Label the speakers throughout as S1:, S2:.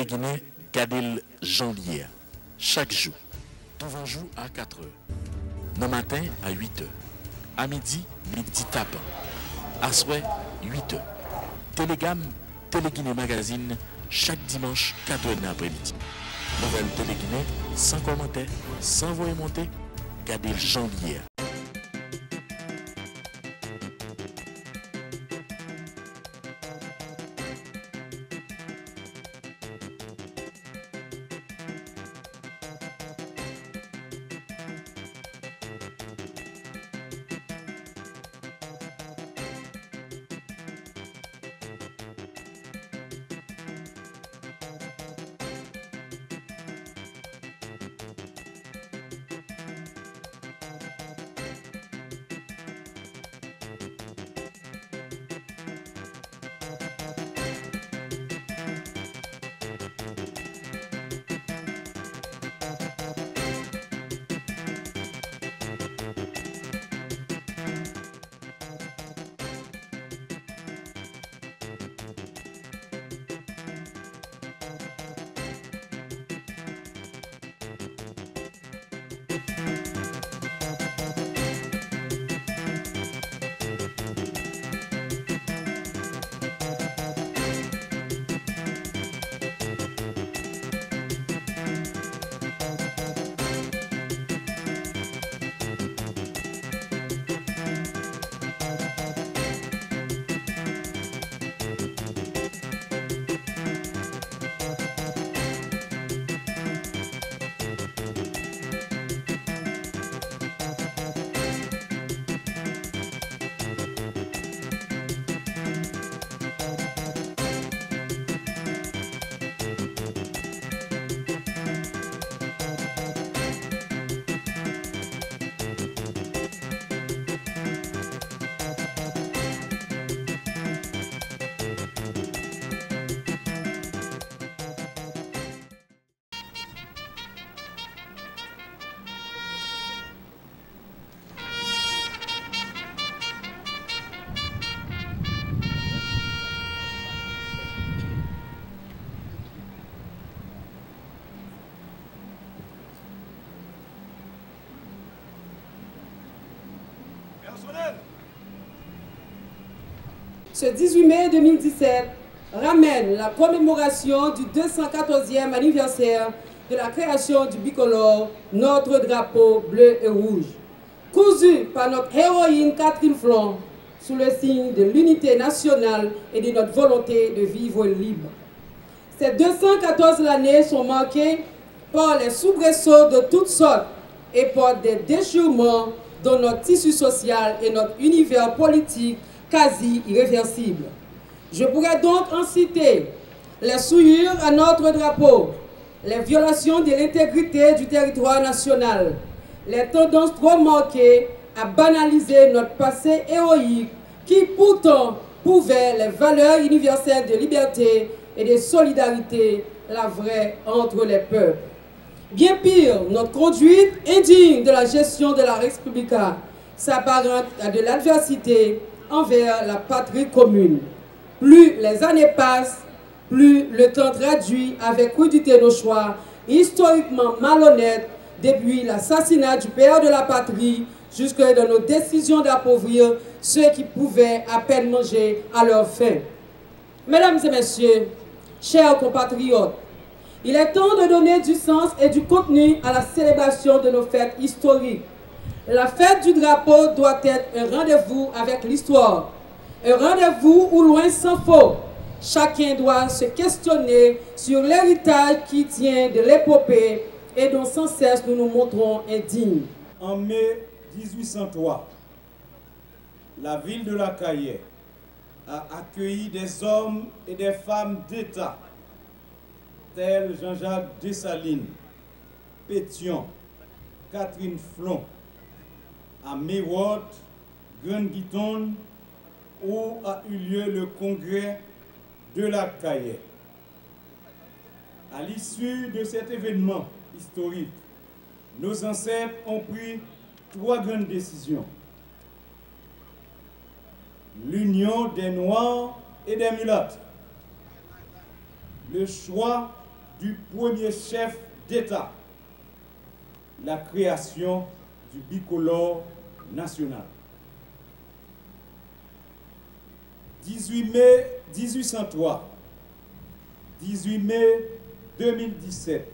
S1: Téléguinée, Gadel Jean-Lier. Chaque jour. Devant jour à 4 h. Le matin à 8 h. À midi, midi tapant. À soir, 8 h. Télégamme, Téléguinée Magazine, chaque dimanche, 4 h l'après-midi. Nouvelle Téléguinée, sans commentaire, sans voix monter, Gadel Jean-Lier.
S2: Ce 18 mai 2017 ramène la commémoration du 214e anniversaire de la création du bicolore, notre drapeau bleu et rouge. Cousu par notre héroïne Catherine Flon, sous le signe de l'unité nationale et de notre volonté de vivre libre. Ces 214 années sont marquées par les soubresauts de toutes sortes et par des déchirements dans notre tissu social et notre univers politique quasi irréversible. Je pourrais donc en citer les souillures à notre drapeau, les violations de l'intégrité du territoire national, les tendances trop marquées à banaliser notre passé héroïque qui pourtant prouvait les valeurs universelles de liberté et de solidarité, la vraie entre les peuples. Bien pire, notre conduite indigne de la gestion de la République s'apparente à de l'adversité envers la patrie commune. Plus les années passent, plus le temps traduit avec crudité nos choix historiquement malhonnêtes depuis l'assassinat du père de la patrie jusque dans nos décisions d'appauvrir ceux qui pouvaient à peine manger à leur faim. Mesdames et messieurs, chers compatriotes, il est temps de donner du sens et du contenu à la célébration de nos fêtes historiques. La fête du drapeau doit être un rendez-vous avec l'histoire, un rendez-vous où loin s'en faut. Chacun doit se questionner sur l'héritage qui tient de l'épopée et dont sans cesse nous nous montrons indignes.
S3: En mai 1803, la ville de La Cayenne a accueilli des hommes et des femmes d'État tels Jean-Jacques Dessalines, Pétion, Catherine Flon, à Mérode, Grand-Guiton, où a eu lieu le congrès de La Cayenne. À l'issue de cet événement historique, nos ancêtres ont pris 3 grandes décisions. L'union des Noirs et des Mulattes, le choix du premier chef d'État, la création du bicolore national. 18 mai 1803, 18 mai 2017,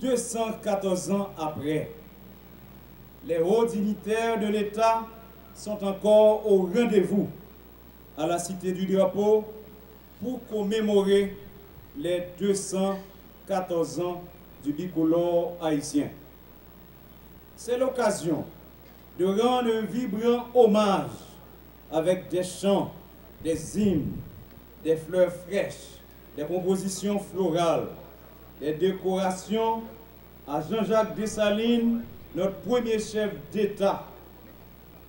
S3: 214 ans après, les hauts dignitaires de l'État sont encore au rendez-vous à la Cité du Drapeau pour commémorer les 214 ans du bicolore haïtien. C'est l'occasion de rendre un vibrant hommage avec des chants, des hymnes, des fleurs fraîches, des compositions florales, des décorations à Jean-Jacques Dessalines, notre premier chef d'État,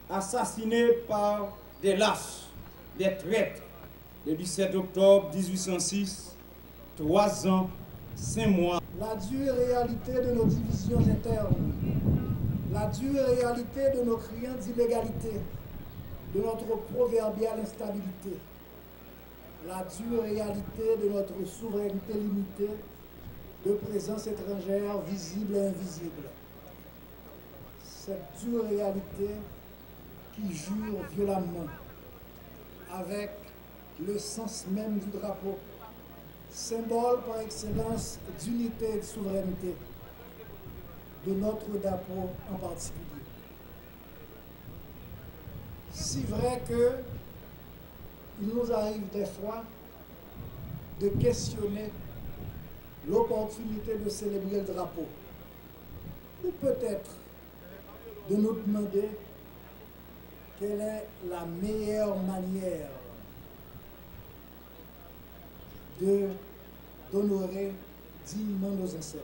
S3: assassiné par des lâches, des traîtres, le 17 octobre 1806, 3 ans, 5 mois.
S4: La dure réalité de nos divisions internes, la dure réalité de nos criants d'illégalité, de notre proverbiale instabilité, la dure réalité de notre souveraineté limitée, de présence étrangère visible et invisible. Cette dure réalité qui jure violemment avec le sens même du drapeau, symbole par excellence d'unité et de souveraineté, de notre drapeau en particulier. Si vrai que il nous arrive des fois de questionner l'opportunité de célébrer le drapeau, ou peut-être de nous demander quelle est la meilleure manière d'honorer dignement nos ancêtres.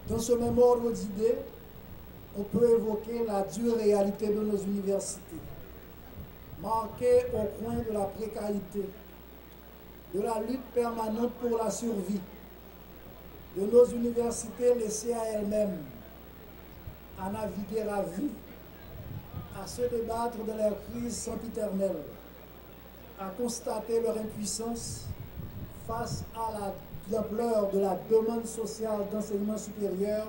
S4: Dans ce même ordre d'idées, on peut évoquer la dure réalité de nos universités, marquée au coin de la précarité, de la lutte permanente pour la survie, de nos universités laissées à elles-mêmes, à naviguer à vue, à se débattre de leurs crises sempiternelles, à constater leur impuissance face à l'ampleur de la demande sociale d'enseignement supérieur,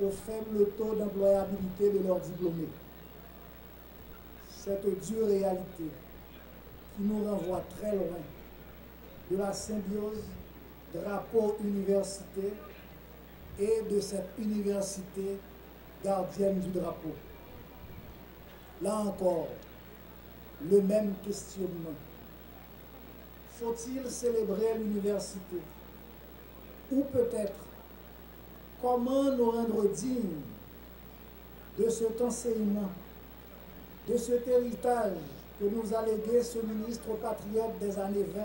S4: au faible taux d'employabilité de leurs diplômés. Cette dure réalité qui nous renvoie très loin de la symbiose drapeau-université et de cette université gardienne du drapeau. Là encore, le même questionnement. Faut-il célébrer l'université? Ou peut-être, comment nous rendre dignes de cet enseignement, de cet héritage que nous a légué ce ministre patriote des années 20,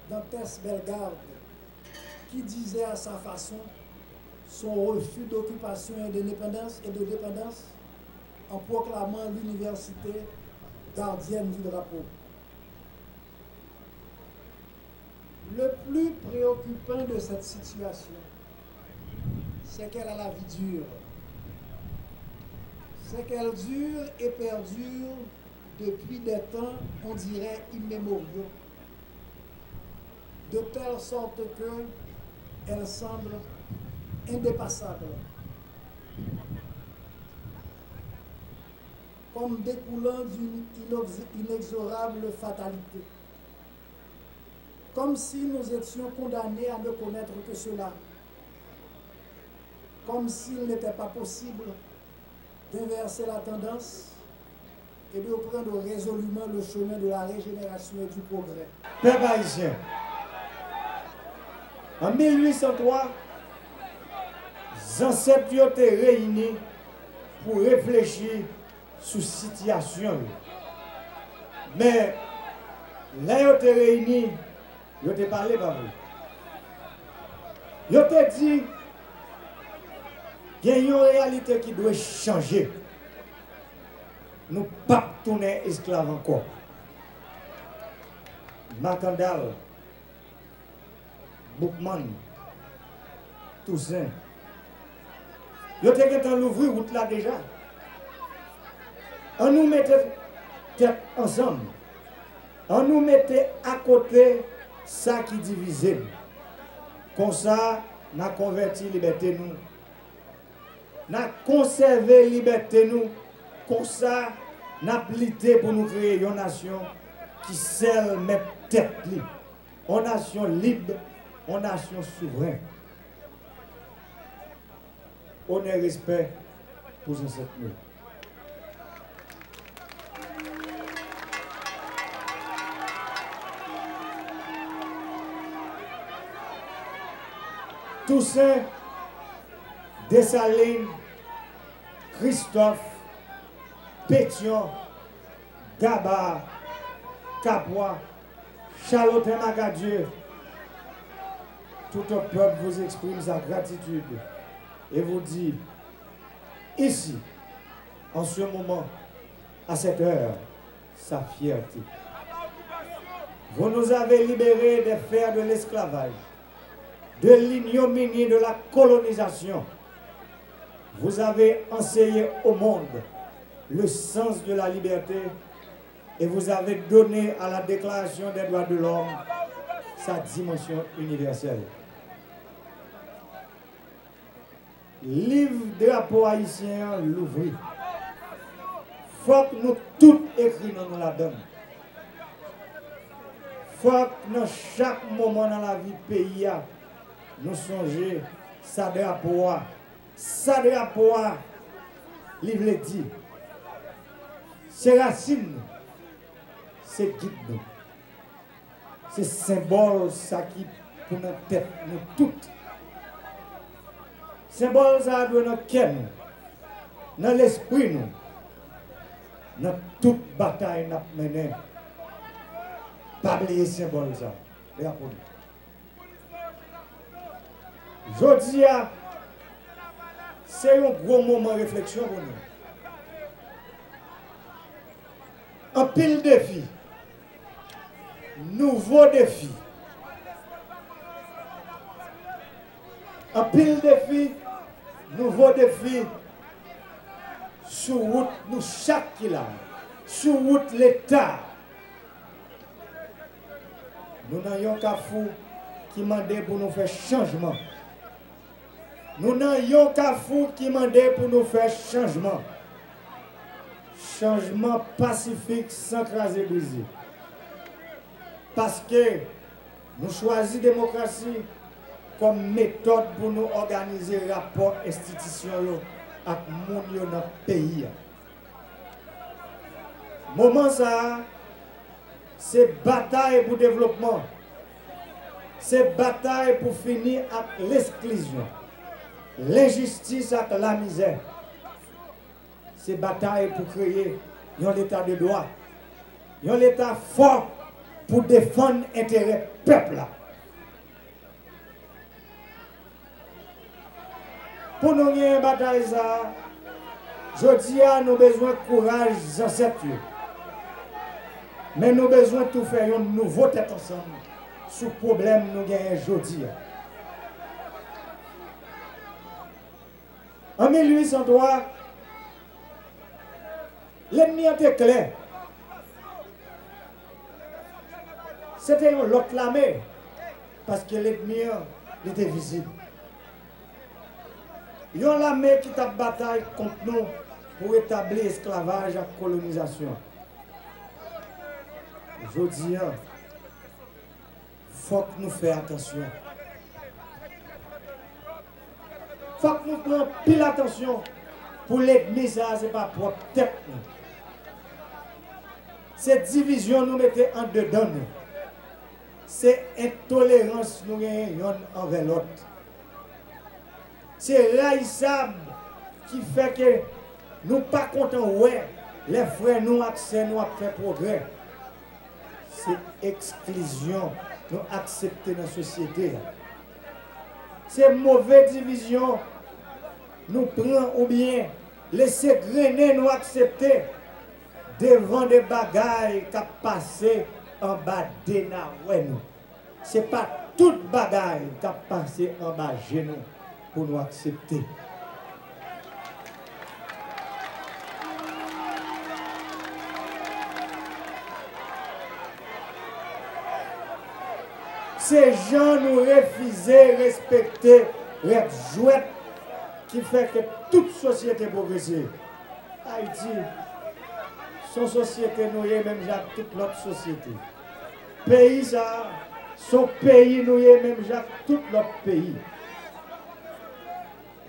S4: Dantès Bellegarde, qui disait à sa façon son refus d'occupation et de dépendance en proclamant l'université gardienne du drapeau. Le plus préoccupant de cette situation, c'est qu'elle a la vie dure. C'est qu'elle dure et perdure depuis des temps, on dirait, immémoriaux, de telle sorte qu'elle semble indépassable, comme découlant d'une inexorable fatalité, comme si nous étions condamnés à ne connaître que cela, comme s'il n'était pas possible d'inverser la tendance et de prendre résolument le chemin de la régénération et du progrès.
S5: Peuple haïtien, en 1803, les ancêtres ont été réunis pour réfléchir sur la situation. Mais là, ils ont été réunis, ils ont été parlé par vous. Ils ont été dit qu'il y a une réalité qui doit changer. Nous ne pouvons pas tourner esclaves encore. Macandal, Boukman, Toussaint, ils ont été l'ouvrir route là déjà. On nous mettait tête ensemble On nous mettait à côté ça qui divisait. Comme ça, nous avons converti la liberté nous. Nous avons conservé la liberté nous. Comme ça, nous avons lutté pour nous créer une nation qui seule met tête libre. Une nation libre, une nation souveraine. Honneur et respect pour ces ancêtres. Toussaint, Dessalines, Christophe, Pétion, Gaba, Capois, Charlotte Magadieu, tout un peuple vous exprime sa gratitude et vous dit, ici, en ce moment, à cette heure, sa fierté. Vous nous avez libérés des fers de l'esclavage, de l'ignominie de la colonisation. Vous avez enseigné au monde le sens de la liberté et vous avez donné à la Déclaration des droits de l'homme sa dimension universelle. Livre drapeau haïtien l'ouvrir. Faut que nous tous écrivons dans la donne. Faut que dans chaque moment dans la vie du pays, nous songeons sa drapeau. Sa drapeau, livre le dit. C'est racine, c'est guide nous. C'est symbole ça qui pour notre tête, nous toutes. Symbole ça doit notre cœur, dans l'esprit nous. Dans toute bataille nous menons. Pas oublier symbole ça. Aujourd'hui, c'est un gros moment de réflexion pour nous. Un pile défi. Nouveau défi. Un pile défi. Nouveau défi. Sur route, nous chaque kilomètre. Sur route, l'État. Nous n'avons qu'à fou qui demande pour nous faire changement. Nous n'avons qu'à fou qui demande pour nous faire changement. Changement pacifique sans craser briser. Parce que nous choisissons la démocratie comme méthode pour nous organiser les rapports institutionnels avec les gens dans le pays. Moment ça, c'est bataille pour le développement. C'est bataille pour finir avec l'exclusion, l'injustice avec la misère. C'est bataille pour créer un état de droit, un état fort pour défendre l'intérêt du peuple. Pour nous gagner une bataille, je dis à nous besoin de courage ancêtres. Mais nous avons besoin de tout faire un nouveau tête ensemble sur le problème que nous gagnons aujourd'hui. En 1803, l'ennemi était clair. C'était l'autre l'armée, parce que l'ennemi était visible. Il y a l'armée qui a bataille contre nous pour établir l'esclavage et la colonisation. Je dis, il faut que nous fassions attention. Il faut que nous prenions pile attention pour l'ennemi, ça, ce n'est pas pour tête. Cette division nous mettait en dedans. C'est intolérance nous gagnons envers l'autre. C'est raïsable qui fait que nous ne sommes pas contents, ouais, les frères nous accès, nous avons fait progrès. C'est exclusion, nous accepter dans la société. C'est mauvaise division, nous prenons ou bien laisser grainer, nous accepter devant des bagailles qui passent en bas de nous. Ce n'est pas toute bagaille qui passe en bas de nous pour nous accepter. ces gens nous refusent de respecter les jouets qui fait que toute société progresse. Haïti, son société noyée même Jacques toute l'autre société. Pays ça, son pays noyé même Jacques tout l'autre pays.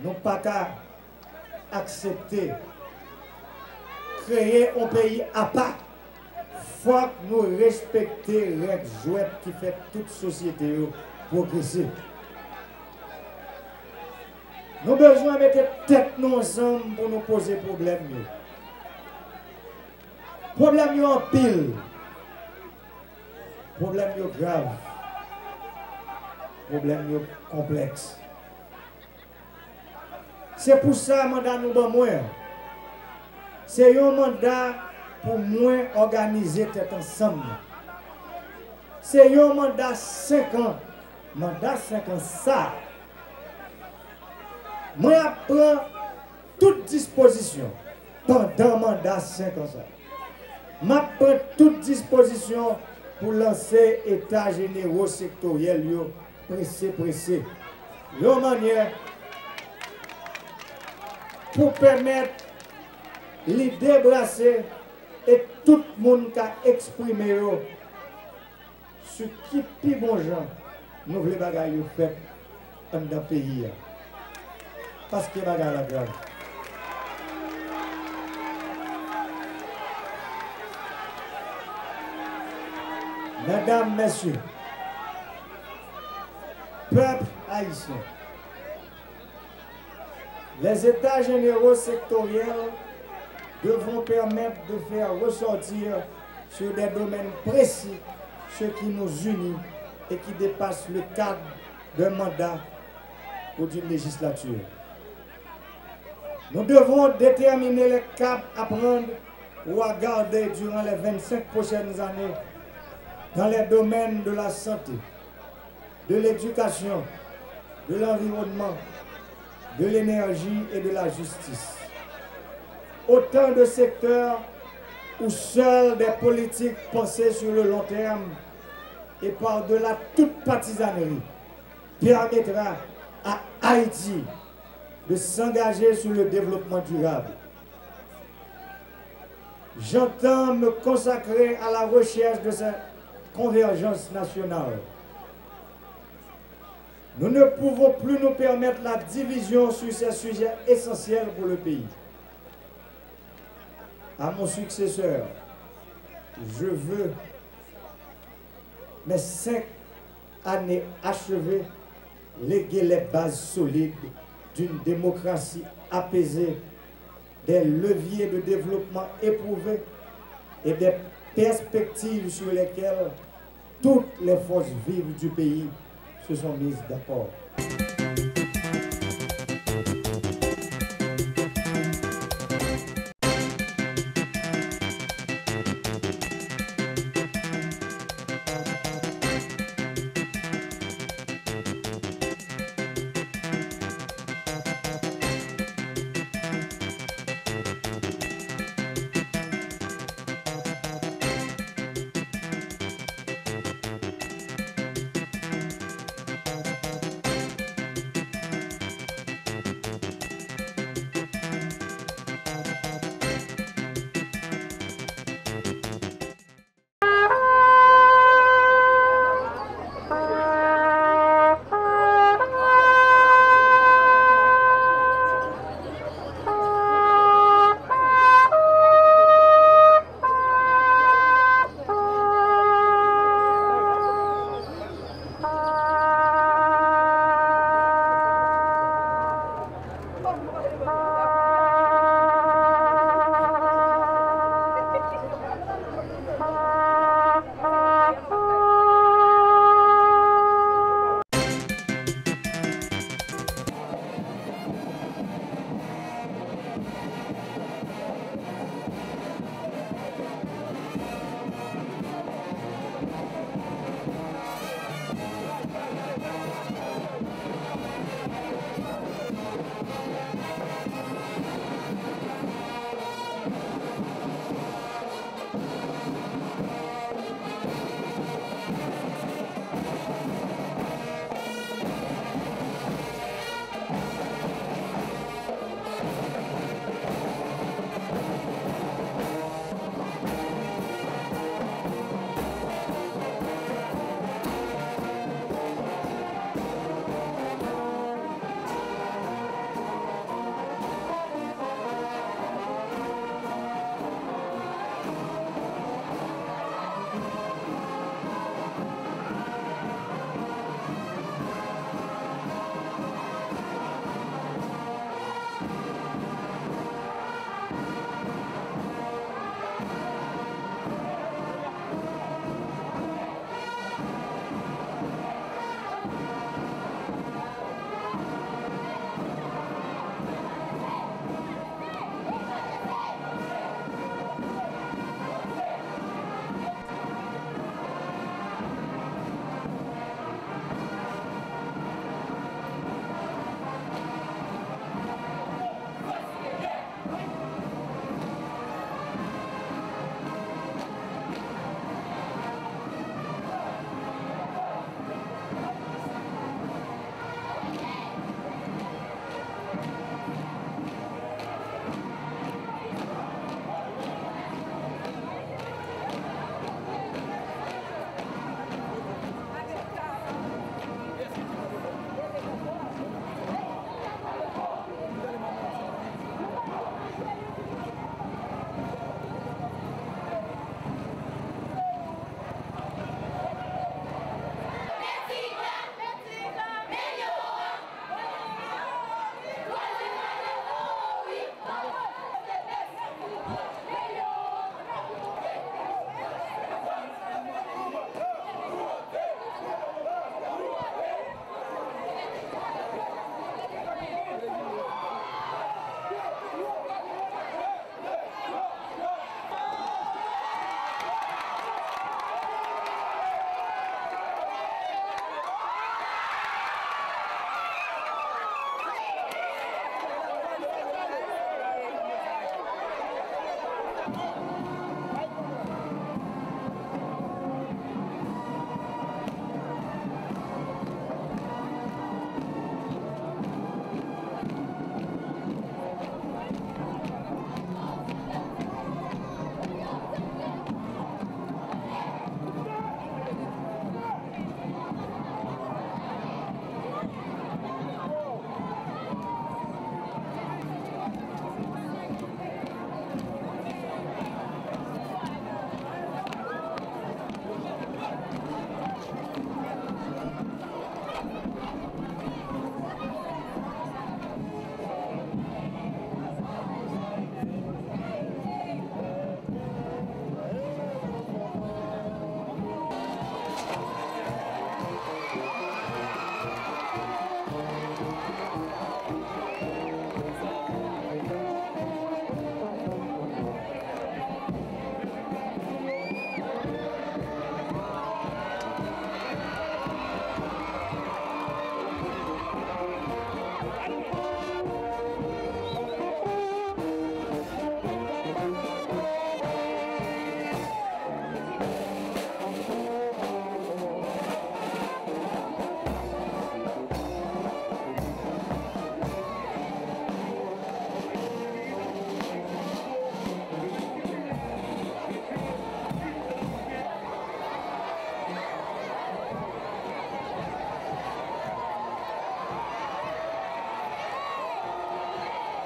S5: Nous pas qu'à accepter créer un pays à part. Faut que nous respections les jouets qui fait toute société progresser. Nous avons besoin de mettre tête nous ensemble pour nous poser problème. Problème en pile. Problème grave. Problème complexe. C'est pour ça que mandat nous avons moins. C'est un mandat pour moins organiser tête ensemble. C'est un mandat 5 ans. Mandat 5 ans ça. Moi, je prends toute disposition pendant le mandat 5 ans. Je prends toute disposition pour lancer état généraux sectoriel pressé. Une manière pour permettre les débrasser et tout le monde qui a exprimé ce qui est bon gens nous voulons bagaille faire dans le pays. Parce que bagaille la grave. Mesdames, messieurs, peuple haïtien, les états généraux sectoriels devront permettre de faire ressortir sur des domaines précis ce qui nous unit et qui dépasse le cadre d'un mandat ou d'une législature. Nous devons déterminer les caps à prendre ou à garder durant les 25 prochaines années dans les domaines de la santé, de l'éducation, de l'environnement, de l'énergie et de la justice. Autant de secteurs où seules des politiques pensées sur le long terme et par-delà toute partisanerie permettra à Haïti de s'engager sur le développement durable. J'entends me consacrer à la recherche de cette convergence nationale. Nous ne pouvons plus nous permettre la division sur ces sujets essentiels pour le pays. À mon successeur, je veux mes 5 années achevées léguer les bases solides d'une démocratie apaisée, des leviers de développement éprouvés et des perspectives sur lesquelles toutes les forces vives du pays se sont mises d'accord.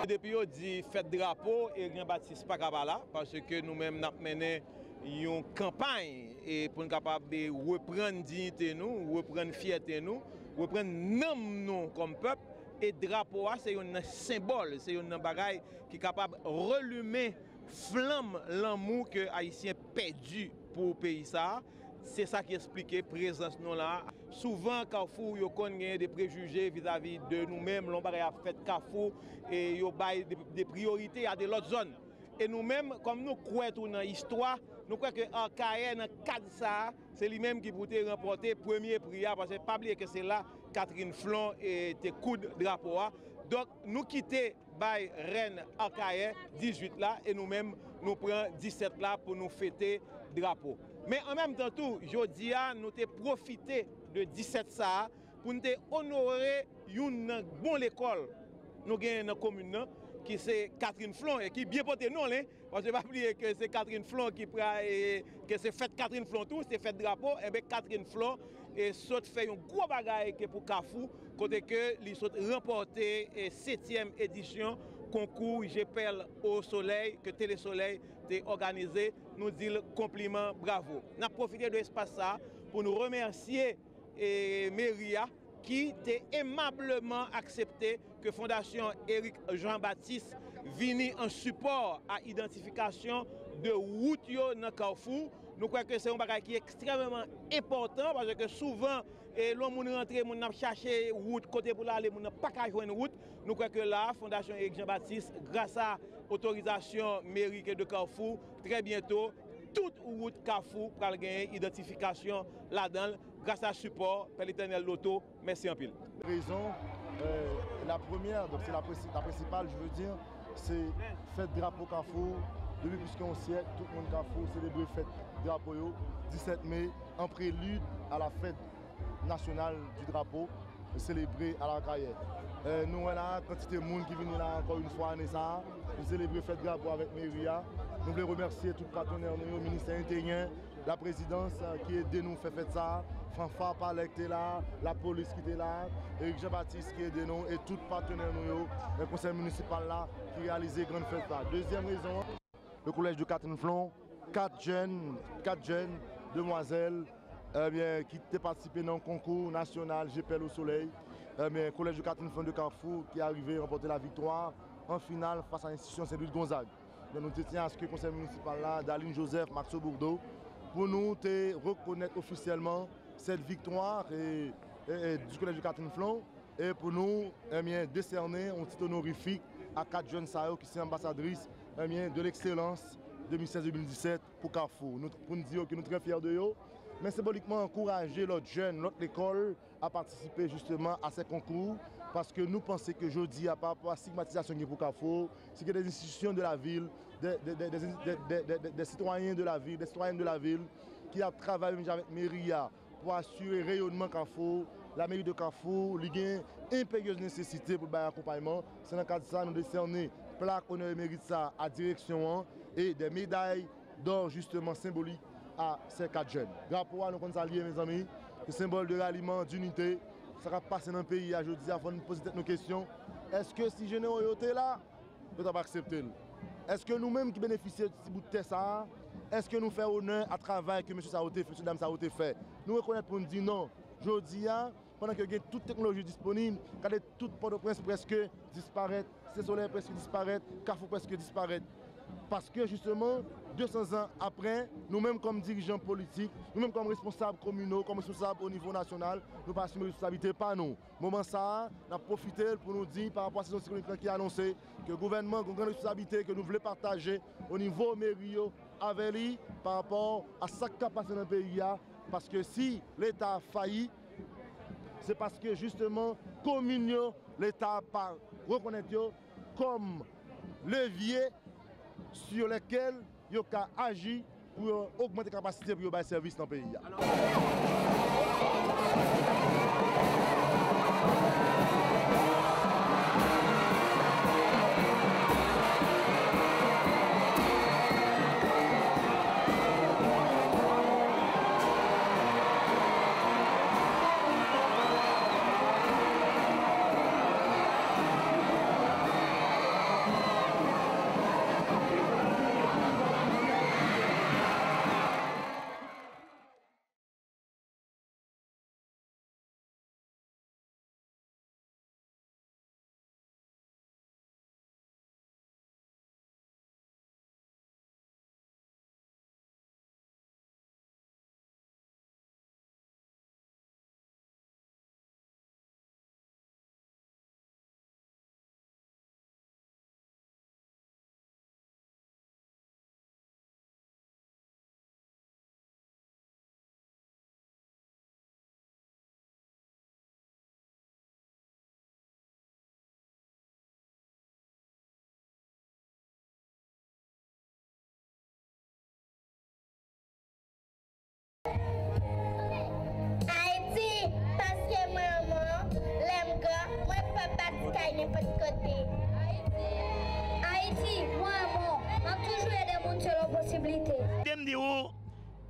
S6: Depuis on dit fête drapeau et Grand Baptiste pas là parce que nous-mêmes nous mené une campagne et pour nous capable de reprendre dignité nous, reprendre fierté nous, reprendre nom nous comme peuple et drapeau c'est un symbole, c'est un bagaille qui est capable de relumer flamme l'amour que haïtien perdu pour le pays ça. C'est ça qui explique la présence nous là. Souvent, Carrefour, il y a des préjugés vis-à-vis de nous-mêmes. L'on a fait Carrefour et il y a des priorités à de l'autre zone. Et nous-mêmes, comme nous croyons dans l'histoire, nous croyons que Arcaïe, dans le cadre de ça, c'est lui-même qui pourrait remporter le premier prix. Parce que pas oublier que c'est là Catherine Flon et tes coups de drapeau. Donc, nous quittons by Reine Arcaïe 18 là et nous-mêmes, nous prenons 17 là pour nous fêter drapeau. Mais en même temps, je dis, nous avons profité de 17 ça pour nous honorer une bonne école. Nous avons dans la commune qui c'est Catherine Flon et qui bien porté nous. Parce que je ne vais pas oublier que c'est Catherine Flon qui que c'est fête Catherine Flon tout, c'est fête drapeau. Et bien Catherine Flon et saute fait un gros bagaille pour Carrefour, côté que il saute remporté 7e édition concours J'appelle au soleil que Télé Soleil a organisé. Nous disons compliment, bravo. Nous avons profité de l'espace pour nous remercier Méria qui a aimablement accepté que Fondation Éric Jean-Baptiste vienne en support à l'identification de route dans Carrefour. Nous croyons que c'est un bagage qui est extrêmement important parce que souvent, l'homme rentre, on cherche route côté pour aller, on n'a pas qu'à jouer une route. Nous croyons que la Fondation Éric Jean-Baptiste, grâce à l'autorisation mairie de Carrefour, très bientôt, toute route Carrefour pour gagner identification là-dedans, grâce à support par l'Éternel Loto. Merci en pile.
S7: Raison, la première, donc c'est la principale, je veux dire, c'est fête drapeau Carrefour. Depuis plus qu'un siècle, tout le monde Carrefour célèbre fête drapeau 17 mai, en prélude à la fête nationale du drapeau, célébrée à la carrière. Nous avons une quantité de monde qui viennent là encore une fois pour célébrer fête drapeau avec Méria. Nous voulons remercier tous les partenaires, le ministère intérieur, la présidence qui aide nous à faire ça, Fanfare Palais qui est là, la police qui est là, Éric Jean-Baptiste qui aide nous et tous les partenaires, le conseil municipal là qui réalise grande fête là. Deuxième raison, le collège de Catherine Flon, 4 jeunes demoiselles qui ont participé dans le concours national J'appelle au soleil. Le collège de Catherine Flon de Carrefour qui est arrivé à remporter la victoire en finale face à l'institution Saint-Louis de Gonzague. Nous tenons à ce que le conseil municipal là, Daline Joseph, Maxo Bourdeau, pour nous reconnaître officiellement cette victoire du collège de Catherine Flon et pour nous décerner un titre honorifique à 4 jeunes qui sont ambassadrices de l'excellence 2016-2017 pour Carrefour. Pour nous dire que nous sommes très fiers de eux, mais symboliquement encourager l'autre jeune, notre école à participer justement à ces concours parce que nous pensons que jeudi, par rapport à la stigmatisation pour Carrefour, c'est que des institutions de la ville, des citoyens de la ville, des citoyennes de la ville qui ont travaillé avec Méria pour assurer le rayonnement Carrefour. La mairie de Carrefour, il y a une impérieuse nécessité pour le accompagnement. C'est dans le cadre de ça, nous décernons plaque honneur et mérite ça à direction et des médailles d'or justement symboliques à ces 4 jeunes. Drapeau, nous comptons saluer mes amis, le symbole de ralliement, d'unité. Ça va passer dans le pays aujourd'hui avant de nous poser nos questions. Est-ce que si jeunes sont là, nous avons accepté? Est-ce que nous-mêmes qui bénéficions de ce bout de terre, est-ce que nous faisons honneur à travail que M. Saoté, M. Dame Saoté fait? Nous reconnaissons pour nous dire non. Aujourd'hui, pendant que toute technologie disponible, quand tout Port-au-Prince presque disparaît, ces soleils presque disparaît, Carrefour presque disparaît. Parce que justement, 200 ans après, nous-mêmes comme dirigeants politiques, nous-mêmes comme responsables communaux, comme responsables au niveau national, nous pas assumer responsabilité par nous. Moment ça, nous avons profité pour nous dire par rapport à cette situation qui a annoncé que le gouvernement a une grande responsabilité que nous voulons partager au niveau mairie avec lui par rapport à ce qui a passé dans le pays. Parce que si l'État a failli, c'est parce que justement, communion, l'État n'a pas reconnaît comme levier sur lequel il a agi pour augmenter la capacité pour faire service dans le pays.
S8: une seule possibilité.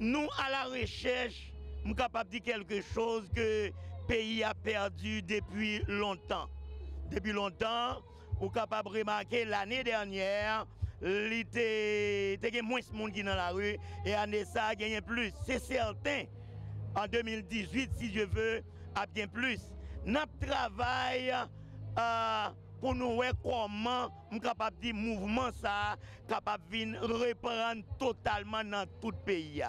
S9: Nous, à la recherche, nous sommes capables de dire quelque chose que le pays a perdu depuis longtemps. Depuis longtemps, nous sommes capables de remarquer l'année dernière, il y a moins de monde qui dans la rue et l'année ça, il y a plus. C'est certain, en 2018, si je veux, il y a bien plus. Nous travaillons pour nous voir comment nous sommes capables de dire mouvement ça, capable de reprendre totalement dans tout le pays.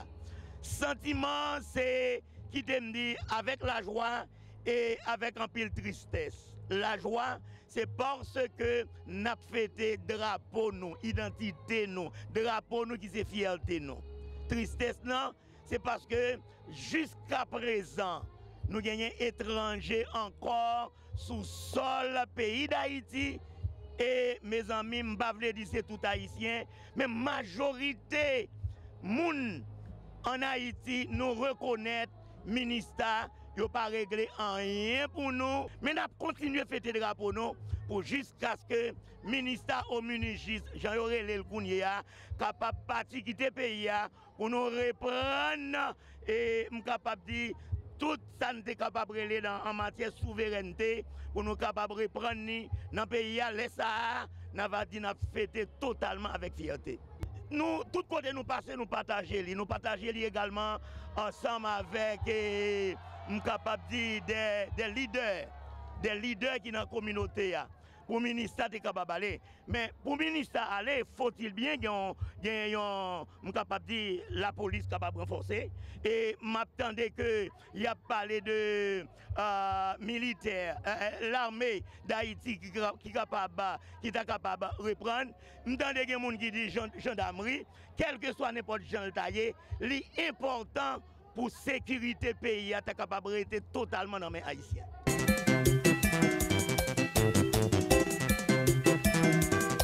S9: Sentiment, c'est qui te dit avec la joie et avec un peu de tristesse. La joie, c'est parce que nous avons fêté drapeau, nous, identité, nous, drapeau, nous qui c'est fierté, nous. Tristesse, non, c'est parce que jusqu'à présent, nous gagnons étrangers encore sous sol pays d'Haïti. Et mes amis, je ne vais pas dire c'est tout haïtien, mais majorité, moun en Haïti, nous reconnaissent, ministère, ils n'ont pas réglé rien pour nous. Mais nous continuons à fêter le drapeau pour jusqu'à ce que le ministère au Munigis, Jean-Aurélien Lelkounia, capable de partir quitter le pays pour nous reprendre et nous capable de dire tout ça nous est capable de faire en matière de souveraineté pour nous capables de reprendre dans le pays, laisser ça, nous va dire fêter totalement avec fierté. Nous, tout côté nous passer, nous partager également ensemble avec, nous capables de dire, des leaders qui sont dans la communauté. Pour le ministère, c'est capable d'aller. Mais pour le ministère, aller, faut-il bien capable de dire la police capable de renforcer. Et m'attendais qu'il y a parlé de militaires, l'armée d'Haïti qui est capable de reprendre. M'attendais qu'il y a des gens qui disent gendarmerie, quel que soit n'importe quel taillé, l'important pour la sécurité du pays, est capable de rester totalement dans les mains haïtiennes.